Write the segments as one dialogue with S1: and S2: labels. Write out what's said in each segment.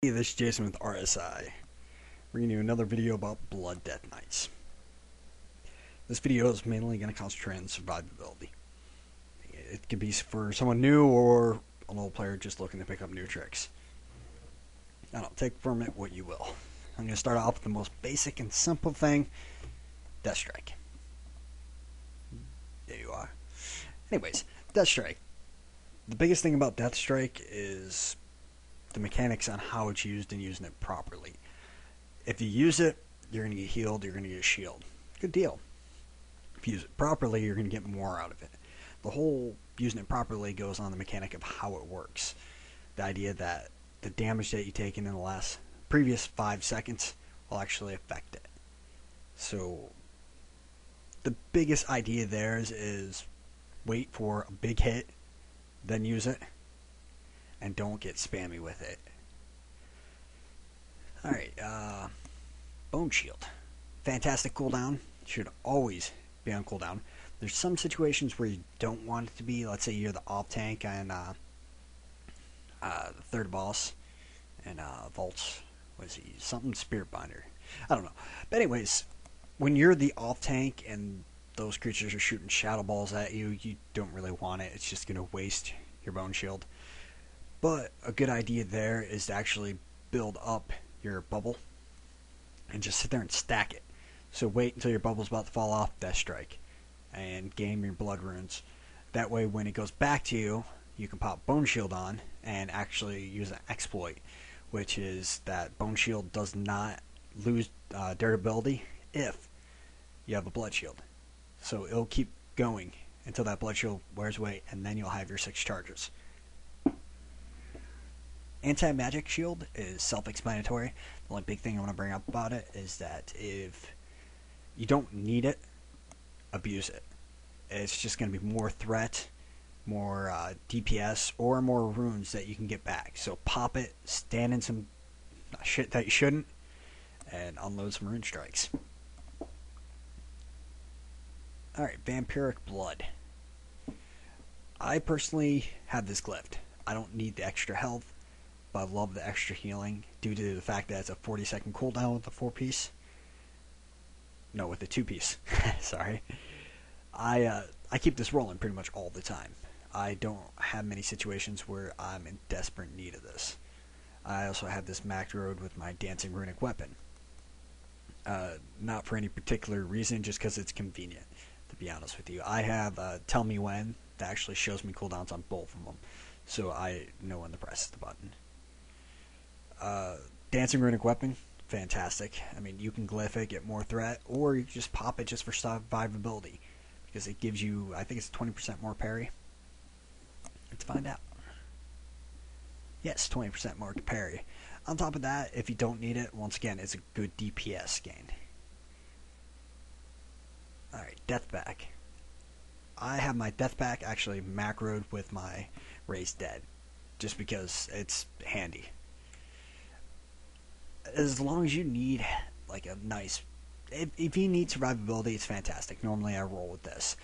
S1: Hey, this is Jason with RSI, bringing you another video about Blood Death Knights. This video is mainly going to concentrate on survivability. It could be for someone new or an old player just looking to pick up new tricks. I don't take from it what you will. I'm going to start off with the most basic and simple thing, Death Strike. There you are. Anyways, Death Strike. The biggest thing about Death Strike is the mechanics on how it's used and using it properly. If you use it, you're going to get healed, you're going to get a shield. Good deal. If you use it properly, you're going to get more out of it. The whole using it properly goes on the mechanic of how it works. The idea that the damage that you taken in the previous 5 seconds will actually affect it. So the biggest idea there is wait for a big hit, then use it, and don't get spammy with it. Alright, Bone Shield. Fantastic cooldown. Should always be on cooldown. There's some situations where you don't want it to be. Let's say you're the off tank on the third boss and Vaults. What is he? Something Spirit Binder. I don't know. But anyways, when you're the off tank and those creatures are shooting shadow balls at you, you don't really want it. It's just going to waste your Bone Shield. But a good idea there is to actually build up your bubble and just sit there and stack it. So wait until your bubble's about to fall off, Death Strike, and game your blood runes. That way when it goes back to you, you can pop Bone Shield on and actually use an exploit, which is that Bone Shield does not lose durability if you have a Blood Shield. So it'll keep going until that Blood Shield wears away, and then you'll have your 6 charges. Anti-magic shield is self-explanatory. The only big thing I want to bring up about it is that if you don't need it, abuse it. It's just going to be more threat, more DPS, or more runes that you can get back. So pop it, stand in some shit that you shouldn't, and unload some rune strikes. Alright, Vampiric Blood. I personally have this glyphed. I don't need the extra health, but I love the extra healing due to the fact that it's a 40-second cooldown with the 4-piece. No, with the 2-piece. Sorry. I keep this rolling pretty much all the time. I don't have many situations where I'm in desperate need of this. I also have this macroed with my Dancing Runic Weapon. Not for any particular reason, just because it's convenient, to be honest with you. I have Tell Me When that actually shows me cooldowns on both of them, so I know when to press the button. Dancing Runic Weapon, fantastic. I mean, you can glyph it, get more threat, or you can just pop it just for survivability, because it gives you, I think it's 20% more parry. Let's find out. Yes, 20% more parry. On top of that, if you don't need it, once again, it's a good DPS gain. Alright, Death Pack. I have my Death Pack actually macroed with my Raised Dead, just because it's handy. As long as you need like a nice, if you need survivability, it's fantastic. Normally I roll with this.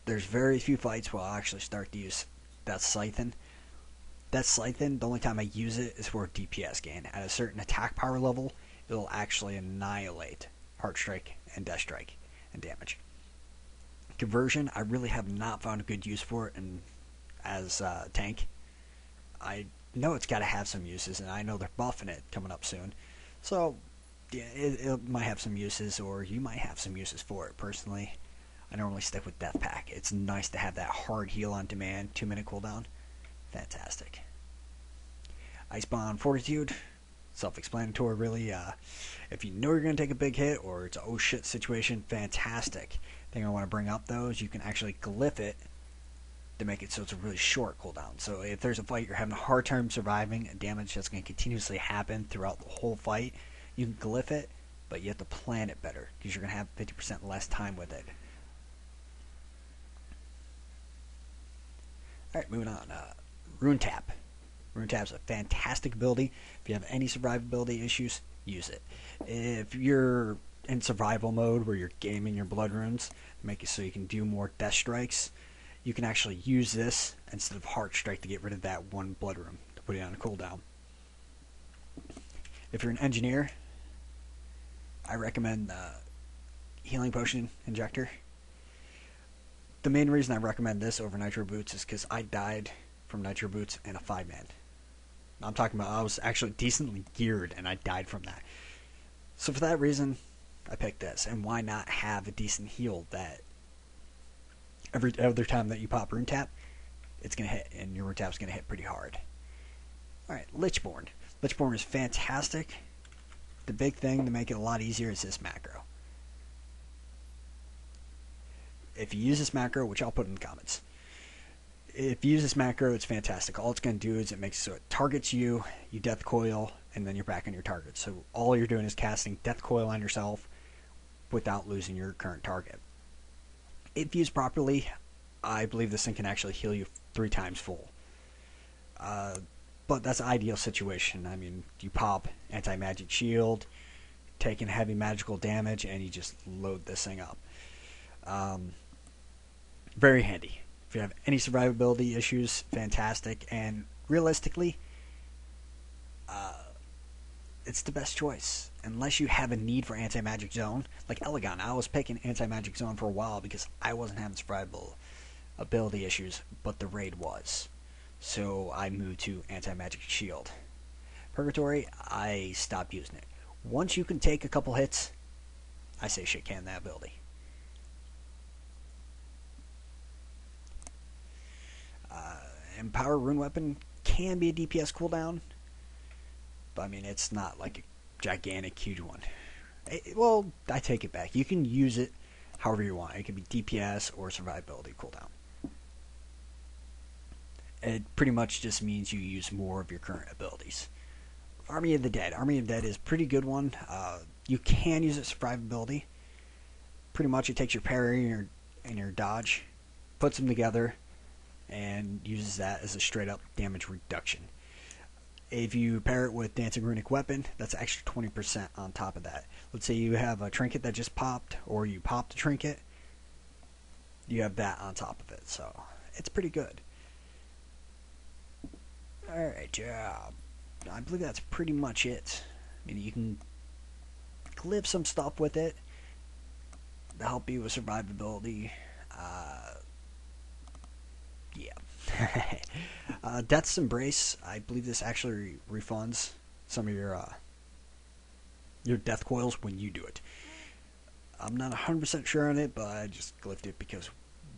S1: There's very few fights where I'll actually start to use that Scythen. That Scythen, the only time I use it is for DPS gain. At a certain attack power level, it'll actually annihilate Heart Strike and Death Strike and damage. Conversion, I really have not found a good use for it as tank. I know it's got to have some uses, and I know they're buffing it coming up soon. So, yeah, it might have some uses, or you might have some uses for it. Personally, I normally stick with Death Pack. It's nice to have that hard heal on demand, 2-minute cooldown. Fantastic. Icebound Fortitude, self-explanatory really. If you know you're going to take a big hit, or it's a oh shit situation, fantastic. Thing I want to bring up though is you can actually glyph it to make it so it's a really short cooldown. So if there's a fight you're having a hard time surviving, a damage that's going to continuously happen throughout the whole fight, you can glyph it, but you have to plan it better, because you're going to have 50% less time with it. Alright, moving on. Rune Tap. Rune Tap's a fantastic ability. If you have any survivability issues, use it. If you're in survival mode where you're gaming your blood runes, make it so you can do more Death Strikes, you can actually use this instead of Heart Strike to get rid of that one blood rune, to put it on a cooldown. If you're an engineer, I recommend Healing Potion Injector. The main reason I recommend this over Nitro Boots is because I died from Nitro Boots in a 5-man. I'm talking about I was actually decently geared and I died from that. So for that reason, I picked this. And why not have a decent heal that every other time that you pop Rune Tap, it's going to hit, and your Rune Tap's going to hit pretty hard. Alright, Lichborne. Lichborne is fantastic. The big thing to make it a lot easier is this macro. If you use this macro, which I'll put in the comments, if you use this macro, it's fantastic. All it's going to do is it makes so it targets you, you death coil, and then you're back on your target. So all you're doing is casting death coil on yourself without losing your current target. If used properly, I believe this thing can actually heal you 3 times full. But that's an ideal situation. I mean, you pop anti-magic shield, taking heavy magical damage, and you just load this thing up. Very handy. If you have any survivability issues, fantastic. And realistically, it's the best choice. Unless you have a need for anti-magic zone. Like Elegon, I was picking anti-magic zone for a while because I wasn't having survivability issues, but the raid was. So I moved to anti-magic shield. Purgatory, I stopped using it. Once you can take a couple hits, I say shit can that ability. Empower Rune Weapon can be a DPS cooldown, but I mean, it's not like a gigantic, huge one. Well, I take it back. You can use it however you want. It can be DPS or survivability cooldown. It pretty much just means you use more of your current abilities. Army of the Dead. Army of the Dead is a pretty good one. You can use its survivability. Pretty much it takes your parry and your dodge, puts them together, and uses that as a straight up damage reduction. If you pair it with Dancing Runic Weapon, that's extra 20% on top of that. Let's say you have a trinket that just popped, or you popped a trinket, you have that on top of it, so it's pretty good. Alright, yeah, I believe that's pretty much it. I mean, you can glyph some stuff with it to help you with survivability. Yeah. Death's Embrace, I believe this actually refunds some of your death coils when you do it. I'm not 100% sure on it, but I just glyphed it because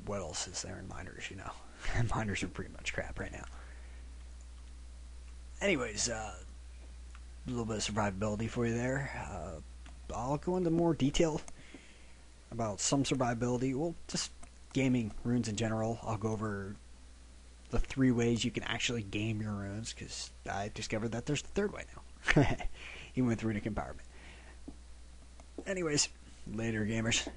S1: what else is there in miners, you know? Miners are pretty much crap right now. Anyways, a little bit of survivability for you there. I'll go into more detail about some survivability. Well, just gaming runes in general. I'll go over the 3 ways you can actually game your runes, because I discovered that there's the 3rd way now. Even with runic empowerment. Anyways, later gamers.